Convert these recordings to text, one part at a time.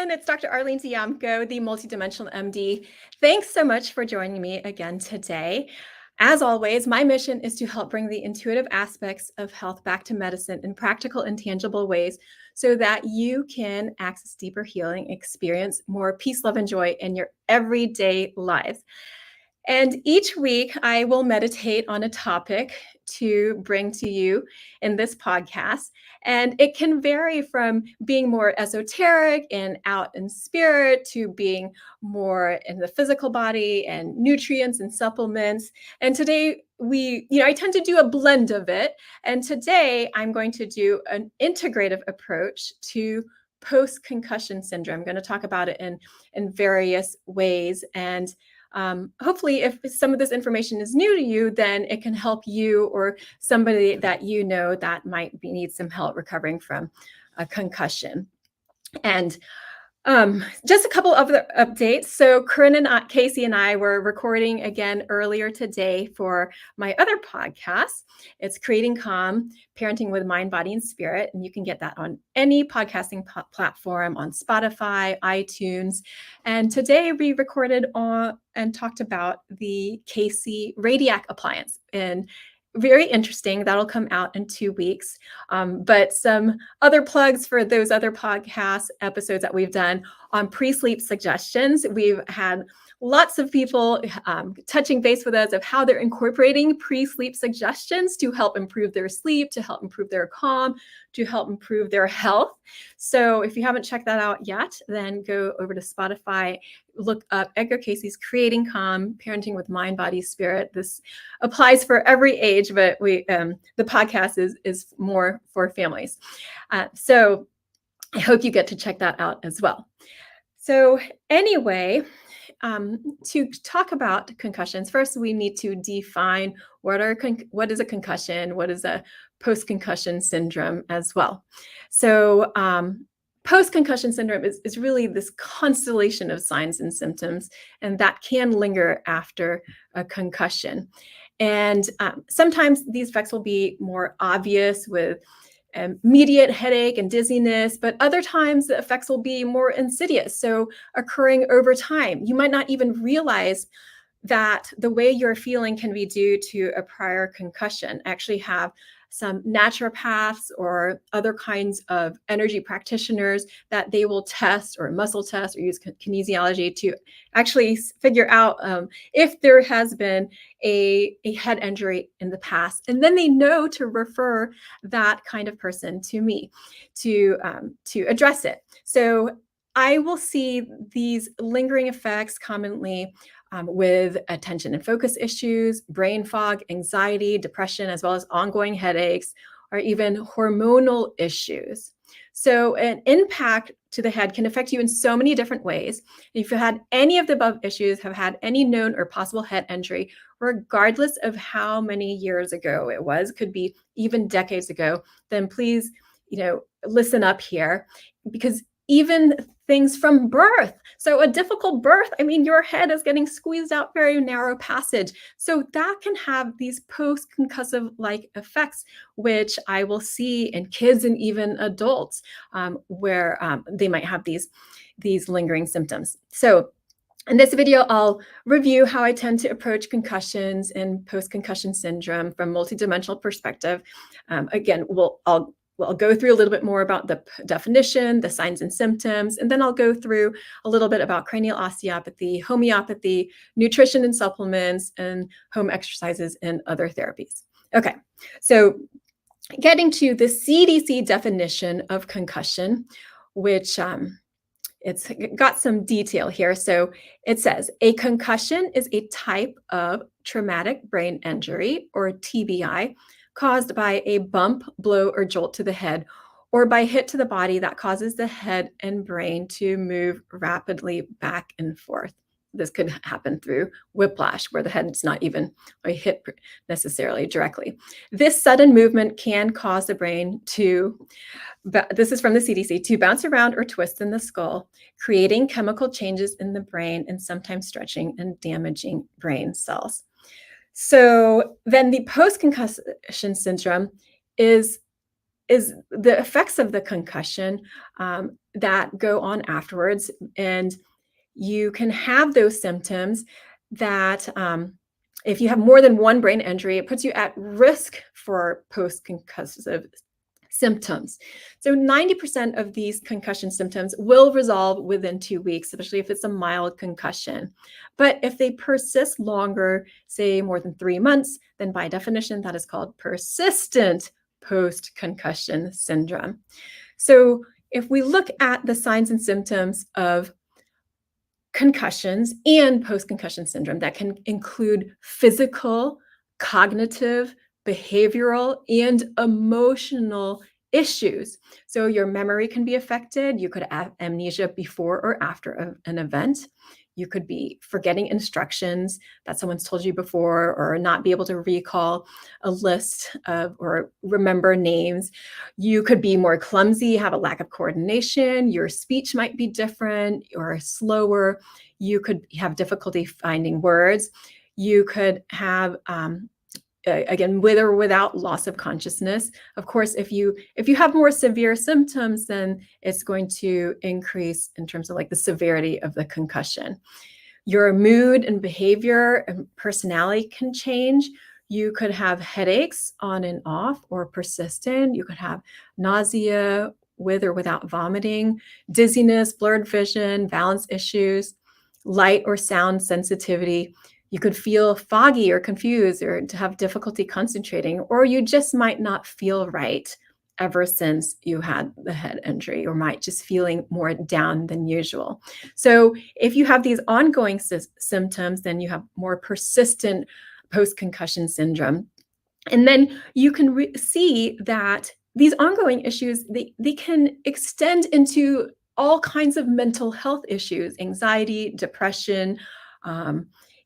everyone. It's Dr. Arlene Ziamko, the Multidimensional MD. Thanks so much for joining me again today. As always, my mission is to help bring the intuitive aspects of health back to medicine in practical and tangible ways so that you can access deeper healing, experience more peace, love, and joy in your everyday lives. And each week, I will meditate on a topic to bring to you in this podcast. And it can vary from being more esoteric and out in spirit to being more in the physical body and nutrients and supplements. And today, I tend to do a blend of it. And today, I'm going to do an integrative approach to post-concussion syndrome. I'm going to talk about it in various ways. And hopefully, if some of this information is new to you, then it can help you or somebody that you know that might need some help recovering from a concussion. And just a couple of other updates. So Corinne and Casey and I were recording again earlier today for my other podcast. It's Creating Calm, Parenting with Mind, Body, and Spirit. And you can get that on any podcasting platform, on Spotify, iTunes. And today we recorded and talked about the Casey Radiac appliance. And very interesting. That'll come out in 2 weeks. But some other plugs for those other podcast episodes that we've done on pre-sleep suggestions. We've had lots of people touching base with us of how they're incorporating pre-sleep suggestions to help improve their sleep, to help improve their calm, to help improve their health. So if you haven't checked that out yet, then go over to Spotify, look up Edgar Casey's Creating Calm, Parenting with Mind, Body, Spirit. This applies for every age, but the podcast is more for families. So I hope you get to check that out as well. So anyway, to talk about concussions, first we need to define what is a concussion, what is a post-concussion syndrome as well. So post-concussion syndrome is really this constellation of signs and symptoms, and that can linger after a concussion. And sometimes these effects will be more obvious with immediate headache and dizziness, but other times the effects will be more insidious, so occurring over time. You might not even realize that the way you're feeling can be due to a prior concussion. I actually have some naturopaths or other kinds of energy practitioners that they will test or muscle test or use kinesiology to actually figure out if there has been a head injury in the past. And then they know to refer that kind of person to me to address it. So I will see these lingering effects commonly with attention and focus issues, brain fog, anxiety, depression, as well as ongoing headaches, or even hormonal issues. So an impact to the head can affect you in so many different ways. If you had any of the above issues, have had any known or possible head injury, regardless of how many years ago it was, could be even decades ago, then please, listen up here, because even things from birth. So a difficult birth, your head is getting squeezed out very narrow passage. So that can have these post-concussive-like effects, which I will see in kids and even adults, where they might have these lingering symptoms. So in this video, I'll review how I tend to approach concussions and post-concussion syndrome from a multidimensional perspective. Again, I'll go through a little bit more about the definition, the signs and symptoms, and then I'll go through a little bit about cranial osteopathy, homeopathy, nutrition and supplements, and home exercises and other therapies. Okay, so getting to the CDC definition of concussion, which it's got some detail here. So it says, a concussion is a type of traumatic brain injury, or TBI, caused by a bump, blow, or jolt to the head, or by hit to the body that causes the head and brain to move rapidly back and forth. This could happen through whiplash, where the head's not even hit necessarily directly. This sudden movement can cause the brain to, this is from the CDC, to bounce around or twist in the skull, creating chemical changes in the brain and sometimes stretching and damaging brain cells. So then the post-concussion syndrome is is the effects of the concussion that go on afterwards. And you can have those symptoms that if you have more than one brain injury, it puts you at risk for post-concussive symptoms. So 90% of these concussion symptoms will resolve within 2 weeks, especially if it's a mild concussion. But if they persist longer, say more than 3 months, then by definition, that is called persistent post-concussion syndrome. So if we look at the signs and symptoms of concussions and post-concussion syndrome, that can include physical, cognitive, behavioral, and emotional issues. So your memory can be affected. You could have amnesia before or after an event. You could be forgetting instructions that someone's told you before, or not be able to recall a list of or remember names. You could be more clumsy, have a lack of coordination. Your speech might be different or slower. You could have difficulty finding words. You could have again, with or without loss of consciousness. Of course, if you have more severe symptoms, then it's going to increase in terms of like the severity of the concussion. Your mood and behavior and personality can change. You could have headaches on and off or persistent. You could have nausea with or without vomiting, dizziness, blurred vision, balance issues, light or sound sensitivity. You could feel foggy or confused or to have difficulty concentrating, or you just might not feel right ever since you had the head injury, or might just feeling more down than usual. So if you have these ongoing symptoms, then you have more persistent post-concussion syndrome. And then you can see that these ongoing issues, they can extend into all kinds of mental health issues, anxiety, depression,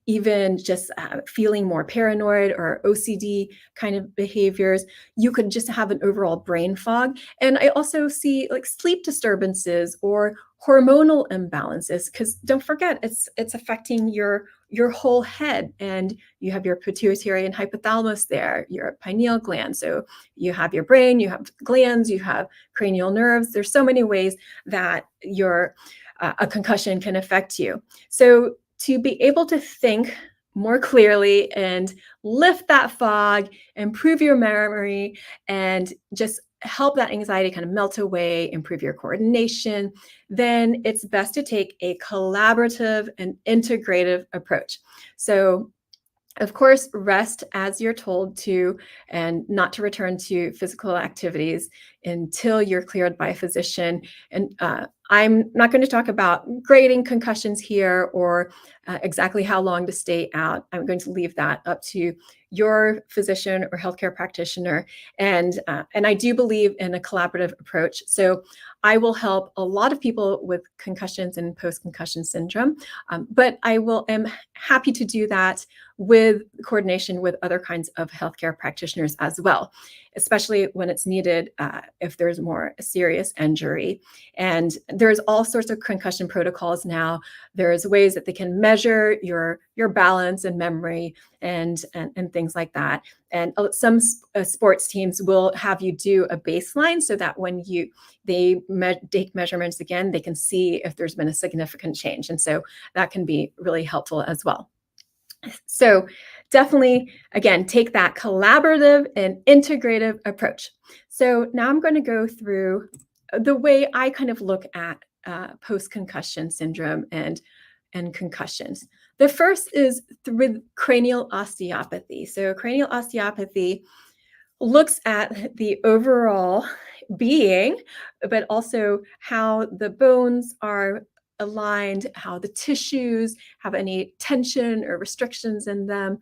even just feeling more paranoid or OCD kind of behaviors. You could just have an overall brain fog. And I also see like sleep disturbances or hormonal imbalances, because don't forget, it's affecting your whole head. And you have your pituitary and hypothalamus there, your pineal gland. So you have your brain, you have glands, you have cranial nerves. There's so many ways that a concussion can affect you. So to be able to think more clearly and lift that fog, improve your memory, and just help that anxiety kind of melt away, improve your coordination, then it's best to take a collaborative and integrative approach. So of course, rest as you're told to, and not to return to physical activities until you're cleared by a physician. And I'm not going to talk about grading concussions here or exactly how long to stay out. I'm going to leave that up to your physician or healthcare practitioner. And I do believe in a collaborative approach. So I will help a lot of people with concussions and post-concussion syndrome, but I am happy to do that with coordination with other kinds of healthcare practitioners as well, especially when it's needed if there's more serious injury. And there's all sorts of concussion protocols now. There's ways that they can measure your balance and memory and things like that. And some sports teams will have you do a baseline so that when they take measurements again, they can see if there's been a significant change. And so that can be really helpful as well. So definitely, again, take that collaborative and integrative approach. So now I'm going to go through the way I kind of look at post-concussion syndrome and concussions. The first is with cranial osteopathy. So cranial osteopathy looks at the overall being, but also how the bones are aligned, how the tissues have any tension or restrictions in them,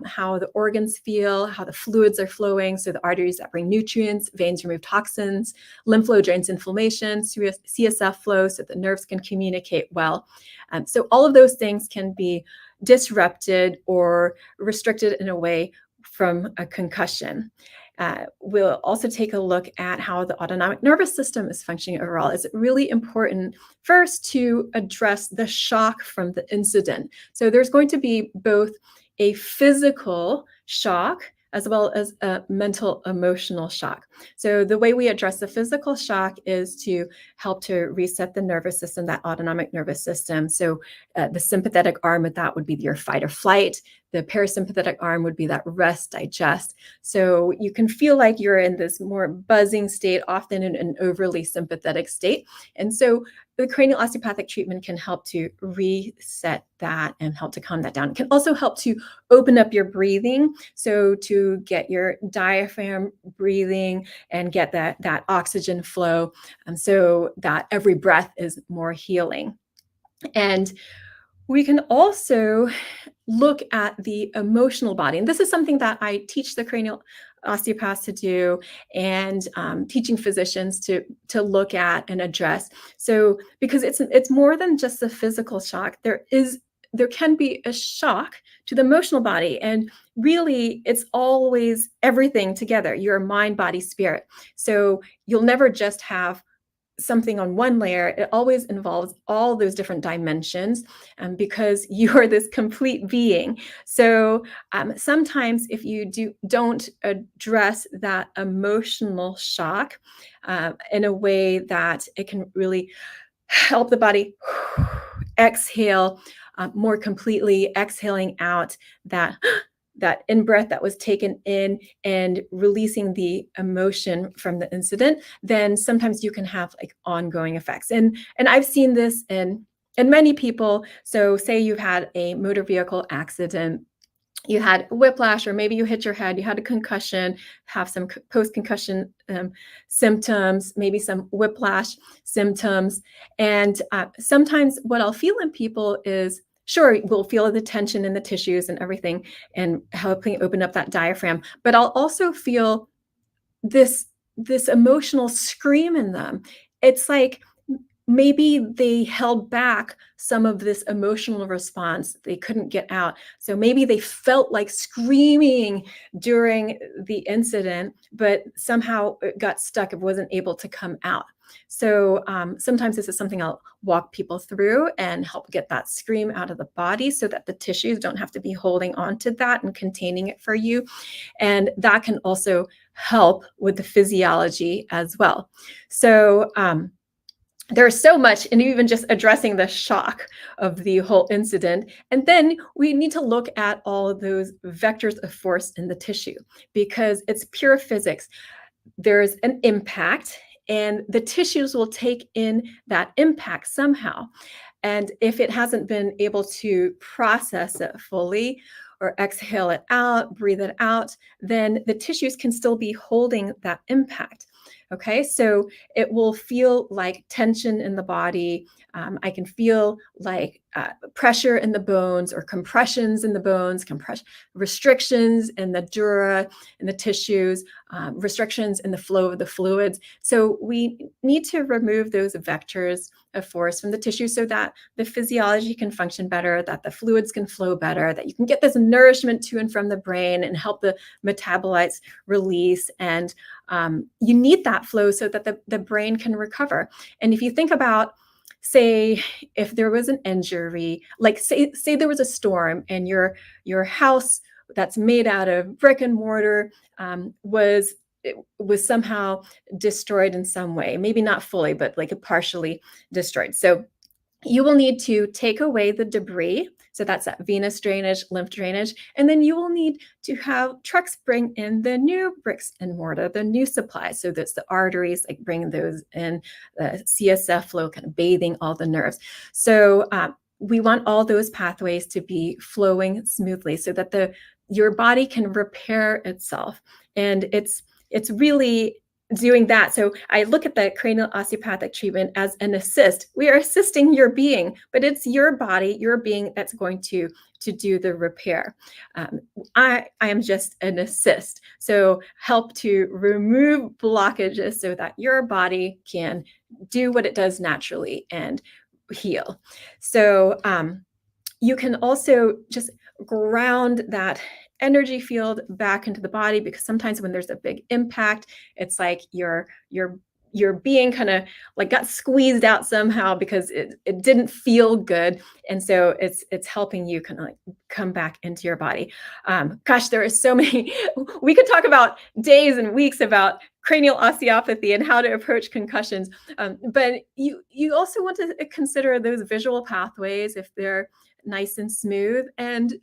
how the organs feel, how the fluids are flowing, so the arteries that bring nutrients, veins remove toxins, lymph flow drains inflammation, CSF flow so the nerves can communicate well. So all of those things can be disrupted or restricted in a way from a concussion. We'll also take a look at how the autonomic nervous system is functioning overall. It's really important first to address the shock from the incident. So there's going to be both a physical shock as well as a mental emotional shock. So the way we address the physical shock is to help to reset the nervous system, that autonomic nervous system. So the sympathetic arm of that would be your fight or flight. The parasympathetic arm would be that rest, digest. So you can feel like you're in this more buzzing state, often in an overly sympathetic state. And so the cranial osteopathic treatment can help to reset that and help to calm that down. It can also help to open up your breathing. So to get your diaphragm breathing and get that oxygen flow, so that every breath is more healing. And we can also look at the emotional body. And this is something that I teach the cranial osteopaths to do, and teaching physicians to look at and address. So because it's more than just the physical shock, there can be a shock to the emotional body. And really, it's always everything together, your mind, body, spirit. So you'll never just have something on one layer. It always involves all those different dimensions, because you are this complete being. So sometimes if you don't address that emotional shock in a way that it can really help the body exhale more completely, exhaling out that in-breath that was taken in and releasing the emotion from the incident, then sometimes you can have like ongoing effects. And I've seen this in many people. So say you've had a motor vehicle accident, you had whiplash, or maybe you hit your head, you had a concussion, have some post-concussion symptoms, maybe some whiplash symptoms. And sometimes what I'll feel in people is, sure, we'll feel the tension in the tissues and everything and helping open up that diaphragm, but I'll also feel this emotional scream in them. It's like maybe they held back some of this emotional response they couldn't get out. So maybe they felt like screaming during the incident, but somehow it got stuck. It wasn't able to come out. So sometimes this is something I'll walk people through and help get that scream out of the body so that the tissues don't have to be holding on to that and containing it for you. And that can also help with the physiology as well. So there's so much in even just addressing the shock of the whole incident. And then we need to look at all of those vectors of force in the tissue, because it's pure physics. There's an impact, and the tissues will take in that impact somehow. And if it hasn't been able to process it fully or exhale it out, breathe it out, then the tissues can still be holding that impact. Okay, so it will feel like tension in the body. I can feel like pressure in the bones, or compressions in the bones, restrictions in the dura, in the tissues, restrictions in the flow of the fluids. So we need to remove those vectors of force from the tissue so that the physiology can function better, that the fluids can flow better, that you can get this nourishment to and from the brain and help the metabolites release. And you need that flow so that the brain can recover. And if you think about, say, if there was an injury, like say there was a storm and your house that's made out of brick and mortar was somehow destroyed in some way, maybe not fully, but like partially destroyed. So you will need to take away the debris. So that's that venous drainage, lymph drainage. And then you will need to have trucks bring in the new bricks and mortar, the new supplies. So that's the arteries, like bring those in, the CSF flow, kind of bathing all the nerves. So we want all those pathways to be flowing smoothly so that your body can repair itself. And it's really doing that. So I look at the cranial osteopathic treatment as an assist. We are assisting your being, but it's your body, your being, that's going to do the repair. I am just an assist. So help to remove blockages so that your body can do what it does naturally and heal. So you can also just ground that energy field back into the body, because sometimes when there's a big impact, it's like your your being kind of like got squeezed out somehow because it didn't feel good. And so it's helping you kind of like come back into your body. Gosh, there are so many, we could talk about days and weeks about cranial osteopathy and how to approach concussions. But you also want to consider those visual pathways if they're nice and smooth, and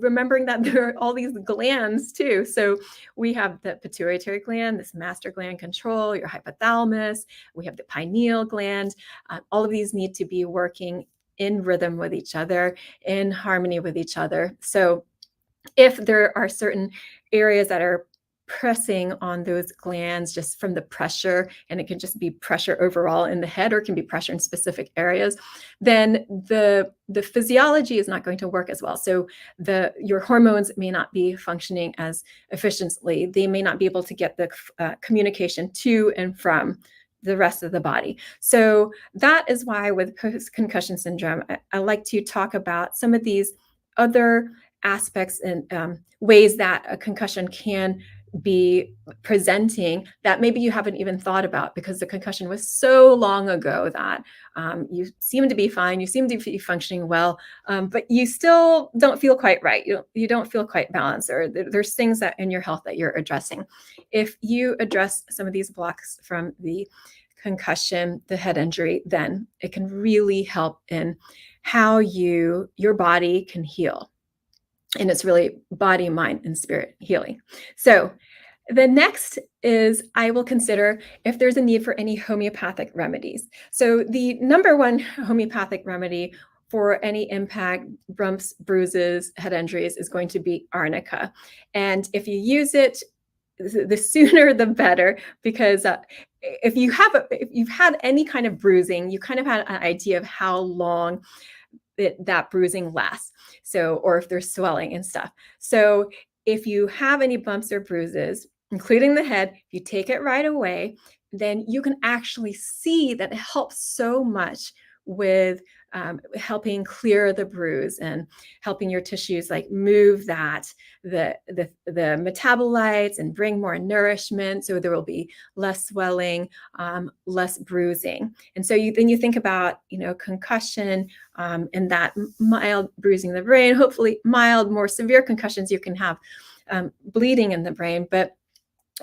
remembering that there are all these glands too. So we have the pituitary gland, this master gland control, your hypothalamus, we have the pineal gland. All of these need to be working in rhythm with each other, in harmony with each other. So if there are certain areas that are pressing on those glands just from the pressure, and it can just be pressure overall in the head, or it can be pressure in specific areas, then the physiology is not going to work as well. So your hormones may not be functioning as efficiently. They may not be able to get the communication to and from the rest of the body. So that is why with post-concussion syndrome, I like to talk about some of these other aspects and ways that a concussion can be presenting that maybe you haven't even thought about, because the concussion was so long ago that you seem to be fine, you seem to be functioning well, but you still don't feel quite right. You don't feel quite balanced, or there's things that in your health that you're addressing. If you address some of these blocks from the concussion, the head injury, then it can really help in how your body can heal. And it's really body, mind, and spirit healing. So the next is I will consider if there's a need for any homeopathic remedies. So the number one homeopathic remedy for any impact, bumps, bruises, head injuries is going to be arnica. And if you use it, the sooner the better, because if you've had any kind of bruising, you kind of had an idea of how long that bruising lasts. So, or if there's swelling and stuff. So if you have any bumps or bruises, including the head, if you take it right away, then you can actually see that it helps so much with helping clear the bruise and helping your tissues like move the metabolites and bring more nourishment. So there will be less swelling, less bruising. And so then you think about, concussion and that mild bruising the brain, hopefully mild, more severe concussions, you can have bleeding in the brain. But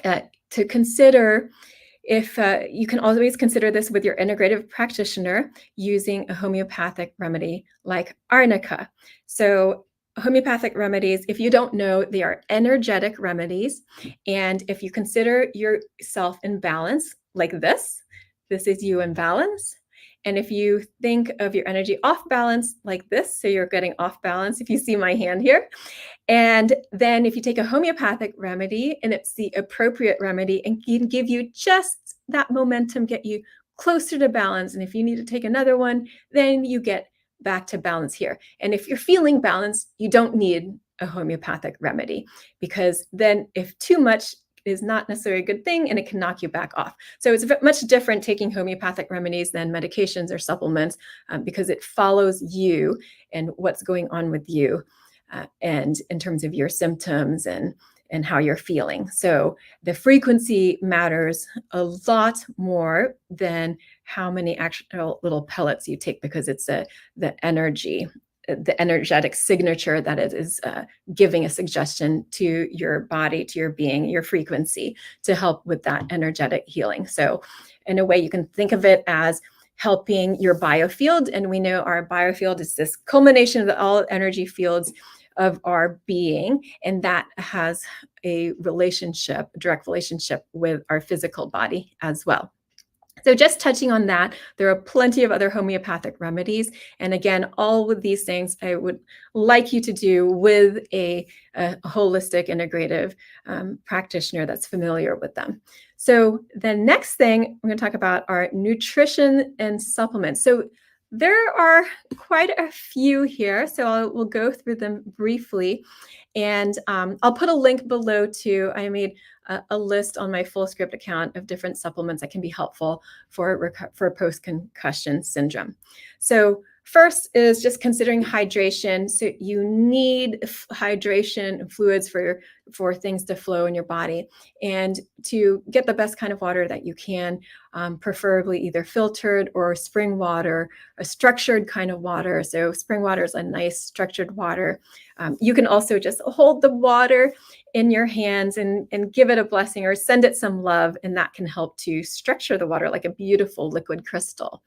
to consider, if you can always consider this with your integrative practitioner using a homeopathic remedy like arnica. So homeopathic remedies, if you don't know, they are energetic remedies. And if you consider yourself in balance like this is you in balance. And if you think of your energy off balance like this, so you're getting off balance, if you see my hand here. And then if you take a homeopathic remedy and it's the appropriate remedy and can give you just that momentum, get you closer to balance. And if you need to take another one, then you get back to balance here. And if you're feeling balanced, you don't need a homeopathic remedy, because then if too much is not necessarily a good thing and it can knock you back off. So it's much different taking homeopathic remedies than medications or supplements, because it follows you and what's going on with you. And in terms of your symptoms and how you're feeling. So the frequency matters a lot more than how many actual little pellets you take, because it's the energy, the energetic signature that it is giving a suggestion to your body, to your being, your frequency, to help with that energetic healing. So in a way, you can think of it as helping your biofield. And we know our biofield is this culmination of all energy fields of our being, and that has a direct relationship with our physical body as well. So just touching on that, there are plenty of other homeopathic remedies. And again, all of these things I would like you to do with a holistic integrative practitioner that's familiar with them. So the next thing we're going to talk about are nutrition and supplements. So there are quite a few here, so we'll go through them briefly. And I'll put a link below too. I made a list on my Fullscript account of different supplements that can be helpful for post-concussion syndrome. So First is just considering hydration. So you need hydration and fluids for things to flow in your body. And to get the best kind of water that you can, preferably either filtered or spring water, a structured kind of water. So spring water is a nice structured water. You can also just hold the water in your hands and give it a blessing or send it some love, and that can help to structure the water like a beautiful liquid crystal.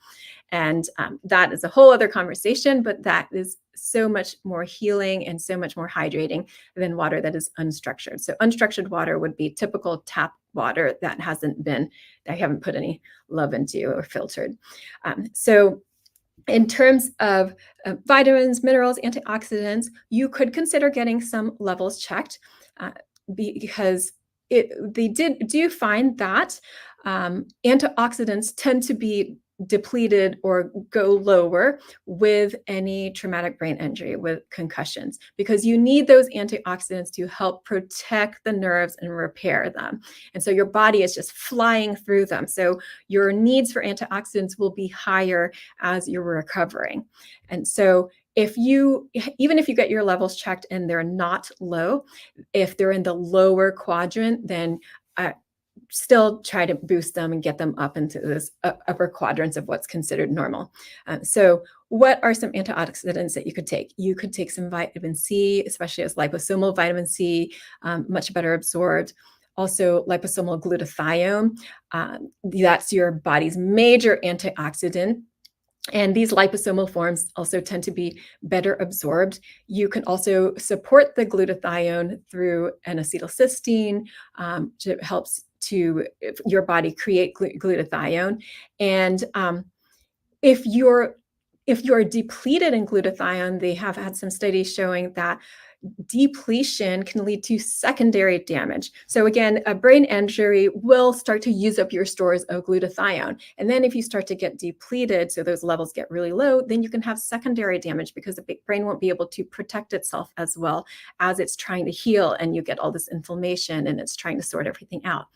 And that is a whole other conversation, but that is so much more healing and so much more hydrating than water that is unstructured. So unstructured water would be typical tap water that I haven't put any love into or filtered. So in terms of vitamins, minerals, antioxidants, you could consider getting some levels checked, because they do find that antioxidants tend to be depleted or go lower with any traumatic brain injury, with concussions, because you need those antioxidants to help protect the nerves and repair them. And so your body is just flying through them. So your needs for antioxidants will be higher as you're recovering. And so even if you get your levels checked and they're not low, if they're in the lower quadrant, then still try to boost them and get them up into this upper quadrants of what's considered normal. So what are some antioxidants that you could take? You could take some vitamin C, especially as liposomal vitamin C, much better absorbed. Also liposomal glutathione, that's your body's major antioxidant. And these liposomal forms also tend to be better absorbed. You can also support the glutathione through an acetylcysteine, which helps your body create glutathione. And if you're depleted in glutathione, they have had some studies showing that depletion can lead to secondary damage. So again, a brain injury will start to use up your stores of glutathione. And then if you start to get depleted, so those levels get really low, then you can have secondary damage because the brain won't be able to protect itself as well as it's trying to heal, and you get all this inflammation and it's trying to sort everything out.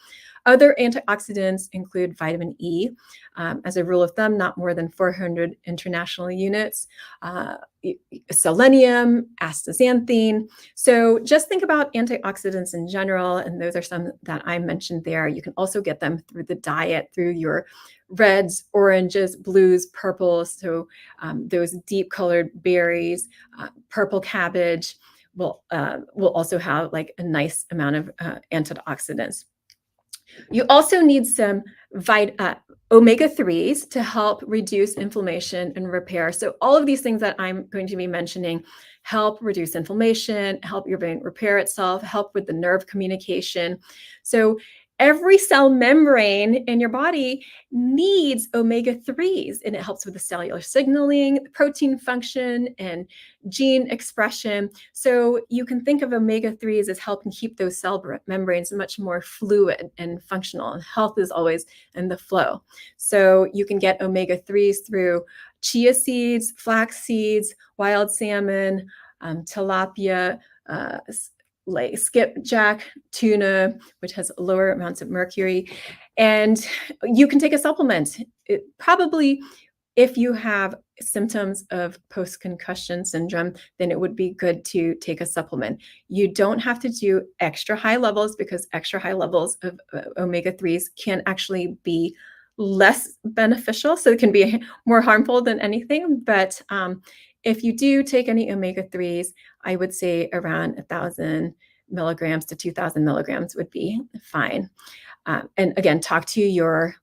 Other antioxidants include vitamin E. As a rule of thumb, not more than 400 international units. Selenium, astaxanthin. So just think about antioxidants in general, and those are some that I mentioned there. You can also get them through the diet, through your reds, oranges, blues, purples. So those deep colored berries, purple cabbage will also have like a nice amount of antioxidants. You also need some omega-3s to help reduce inflammation and repair. So all of these things that I'm going to be mentioning help reduce inflammation, help your brain repair itself, help with the nerve communication. So every cell membrane in your body needs omega-3s, and it helps with the cellular signaling, protein function, and gene expression. So you can think of omega-3s as helping keep those cell membranes much more fluid and functional. And health is always in the flow. So you can get omega-3s through chia seeds, flax seeds, wild salmon, tilapia, like skipjack, tuna, which has lower amounts of mercury. And you can take a supplement. Probably if you have symptoms of post-concussion syndrome, then it would be good to take a supplement. You don't have to do extra high levels, because extra high levels of omega-3s can actually be less beneficial. So it can be more harmful than anything. But if you do take any omega-3s, I would say around 1,000 milligrams to 2,000 milligrams would be fine. And again, talk to your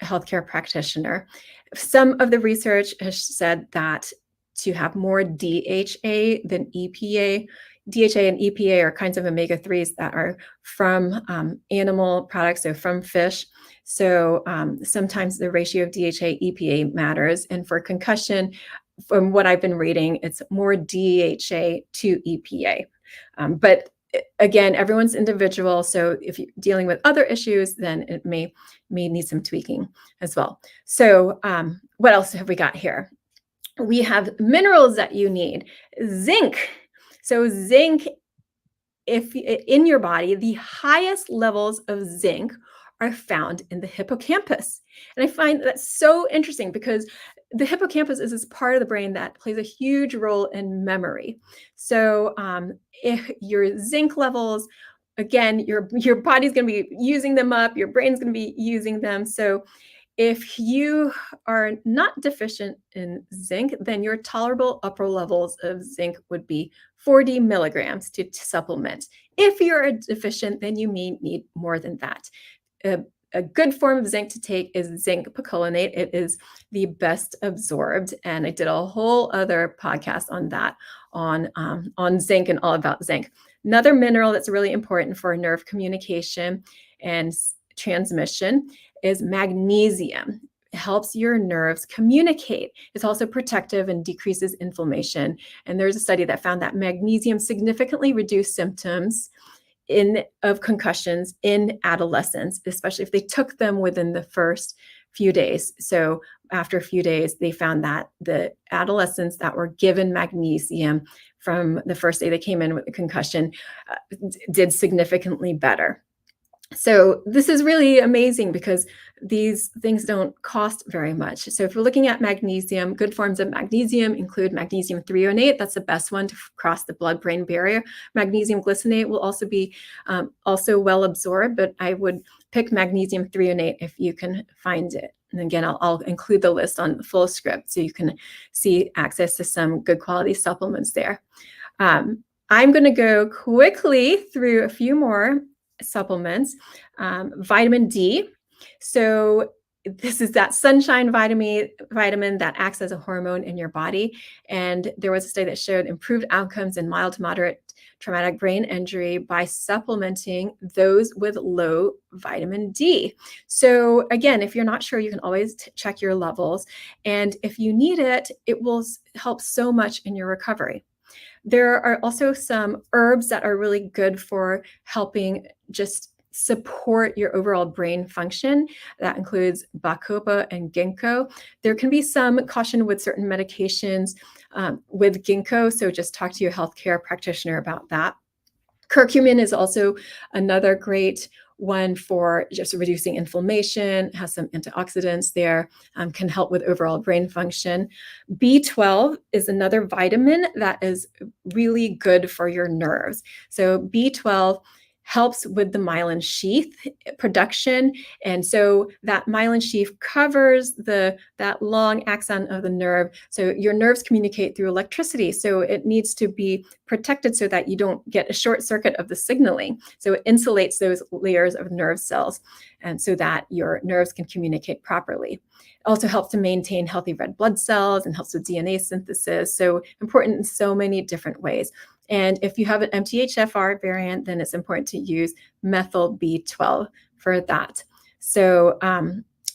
healthcare practitioner. Some of the research has said that to have more DHA than EPA, DHA and EPA are kinds of omega-3s that are from animal products, so from fish. So sometimes the ratio of DHA, EPA matters. And for concussion, from what I've been reading, it's more DHA to EPA. But again, everyone's individual. So if you're dealing with other issues, then it may need some tweaking as well. So what else have we got here? We have minerals that you need. Zinc. So zinc, if in your body, the highest levels of zinc are found in the hippocampus. And I find that so interesting, because the hippocampus is this part of the brain that plays a huge role in memory. So if your zinc levels, again, your body's going to be using them up, your brain's going to be using them. So if you are not deficient in zinc, then your tolerable upper levels of zinc would be 40 milligrams to supplement. If you're deficient, then you may need more than that. A good form of zinc to take is zinc picolinate. It is the best absorbed, and I did a whole other podcast on that, on zinc and all about zinc. Another mineral that's really important for nerve communication and transmission is magnesium. It helps your nerves communicate. It's also protective and decreases inflammation. And there's a study that found that magnesium significantly reduced symptoms of concussions in adolescents, especially if they took them within the first few days. So after a few days, they found that the adolescents that were given magnesium from the first day they came in with a concussion did significantly better. So this is really amazing because these things don't cost very much. So if we're looking at magnesium, good forms of magnesium include magnesium threonate. That's the best one to cross the blood-brain barrier. Magnesium glycinate will also be also well absorbed, but I would pick magnesium threonate if you can find it. And again, I'll include the list on the full script so you can see access to some good quality supplements there. I'm going to go quickly through a few more supplements. Vitamin D. So this is that sunshine vitamin that acts as a hormone in your body. And there was a study that showed improved outcomes in mild to moderate traumatic brain injury by supplementing those with low vitamin D. So again, if you're not sure, you can always check your levels. And if you need it, it will help so much in your recovery. There are also some herbs that are really good for helping just support your overall brain function. That includes bacopa and ginkgo. There can be some caution with certain medications with ginkgo, so just talk to your healthcare practitioner about that. Curcumin is also another great one for just reducing inflammation, has some antioxidants there, can help with overall brain function. B12 is another vitamin that is really good for your nerves. So B12 helps with the myelin sheath production. And so that myelin sheath covers that long axon of the nerve. So your nerves communicate through electricity. So it needs to be protected so that you don't get a short circuit of the signaling. So it insulates those layers of nerve cells, and so that your nerves can communicate properly. It also helps to maintain healthy red blood cells and helps with DNA synthesis. So important in so many different ways. And if you have an MTHFR variant, then it's important to use methyl B12 for that. So,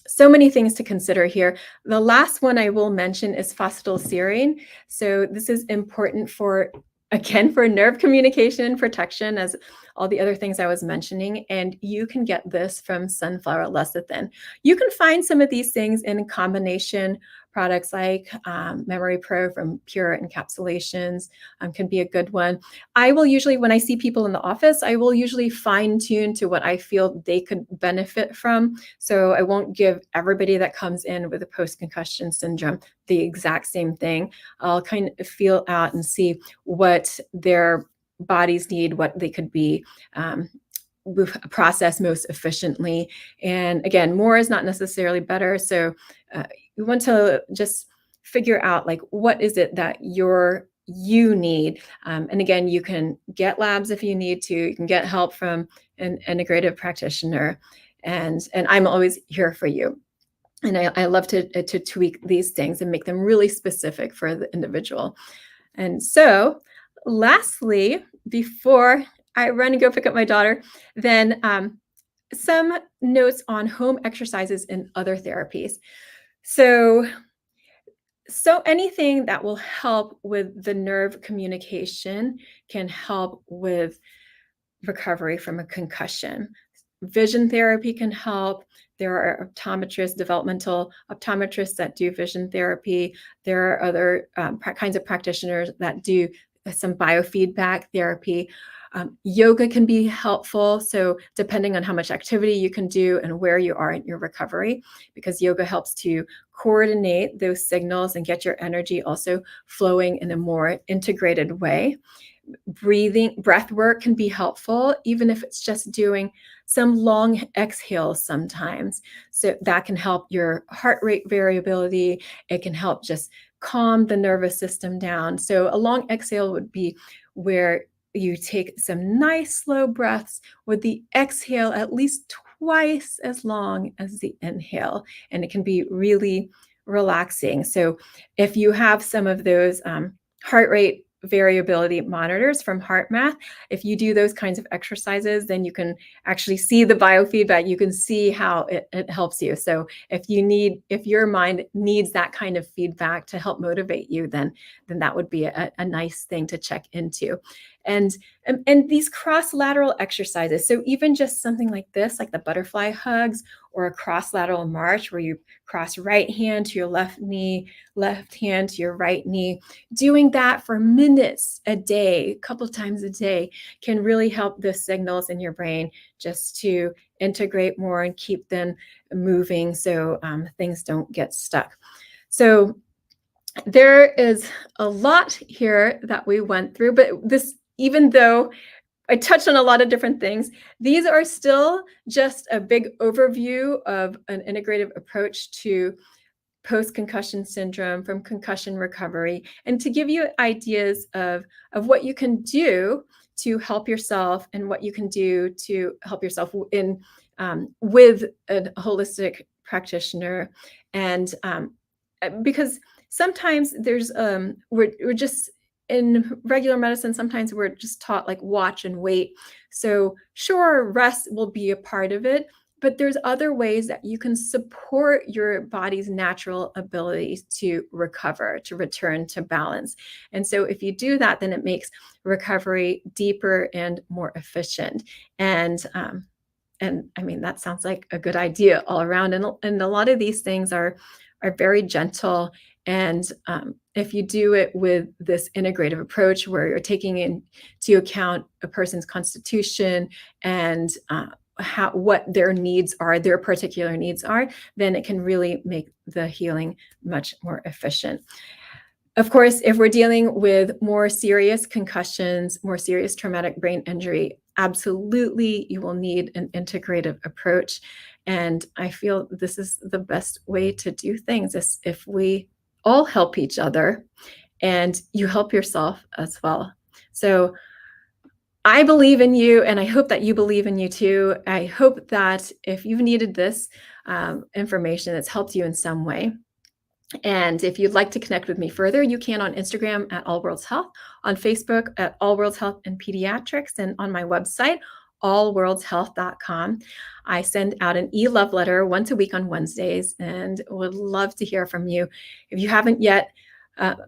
so many things to consider here. The last one I will mention is phosphatidylserine. So this is important for, again, for nerve communication and protection, as all the other things I was mentioning. And you can get this from sunflower lecithin. You can find some of these things in combination products like Memory Pro from Pure Encapsulations can be a good one. I will usually, when I see people in the office, I will usually fine tune to what I feel they could benefit from. So I won't give everybody that comes in with a post-concussion syndrome the exact same thing. I'll kind of feel out and see what their bodies need, what they could be processed most efficiently. And again, more is not necessarily better. So you want to just figure out, like, what is it that you need. And again, you can get labs if you need to. You can get help from an integrative practitioner. And I'm always here for you. And I love to tweak these things and make them really specific for the individual. And so lastly, before I run and go pick up my daughter, then some notes on home exercises and other therapies. So anything that will help with the nerve communication can help with recovery from a concussion. Vision therapy can help. There are optometrists, developmental optometrists that do vision therapy. There are other kinds of practitioners that do some biofeedback therapy. Yoga can be helpful. So depending on how much activity you can do and where you are in your recovery, because yoga helps to coordinate those signals and get your energy also flowing in a more integrated way. Breath work can be helpful, even if it's just doing some long exhales sometimes. So that can help your heart rate variability. It can help just calm the nervous system down. So a long exhale would be where you take some nice slow breaths with the exhale at least twice as long as the inhale. And it can be really relaxing. So if you have some of those heart rate variability monitors from HeartMath, if you do those kinds of exercises, then you can actually see the biofeedback. You can see how it helps you. So if your mind needs that kind of feedback to help motivate you, then that would be a nice thing to check into. And these cross-lateral exercises, so even just something like this, like the butterfly hugs or a cross-lateral march where you cross right hand to your left knee, left hand to your right knee, doing that for minutes a day, a couple of times a day, can really help the signals in your brain just to integrate more and keep them moving so things don't get stuck. So there is a lot here that we went through, but this, even though I touched on a lot of different things, these are still just a big overview of an integrative approach to post-concussion syndrome from concussion recovery, and to give you ideas of what you can do to help yourself and what you can do to help yourself in with a holistic practitioner. And because sometimes there's we're just in regular medicine, sometimes we're just taught like watch and wait. So sure, rest will be a part of it, but there's other ways that you can support your body's natural ability to recover, to return to balance. And so if you do that, then it makes recovery deeper and more efficient. And I mean, that sounds like a good idea all around. And a lot of these things are very gentle. And if you do it with this integrative approach where you're taking into account a person's constitution and what their needs are, their particular needs are, then it can really make the healing much more efficient. Of course, if we're dealing with more serious concussions, more serious traumatic brain injury, absolutely you will need an integrative approach. And I feel this is the best way to do things, is if we all help each other and you help yourself as well. So I believe in you, and I hope that you believe in you too. I hope that if you've needed this information, that's helped you in some way. And if you'd like to connect with me further, you can on Instagram at All Worlds Health, on Facebook at All Worlds Health and Pediatrics, and on my website, allworldshealth.com. I send out an e-love letter once a week on Wednesdays and would love to hear from you. If you haven't yet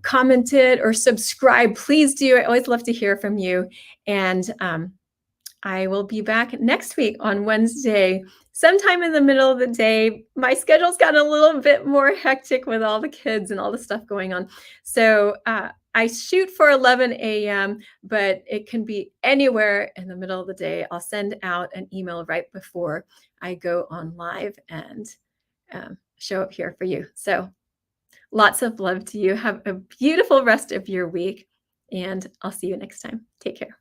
commented or subscribed, please do. I always love to hear from you. And I will be back next week on Wednesday, sometime in the middle of the day. My schedule's gotten a little bit more hectic with all the kids and all the stuff going on. So I shoot for 11 a.m., but it can be anywhere in the middle of the day. I'll send out an email right before I go on live and show up here for you. So lots of love to you. Have a beautiful rest of your week, and I'll see you next time. Take care.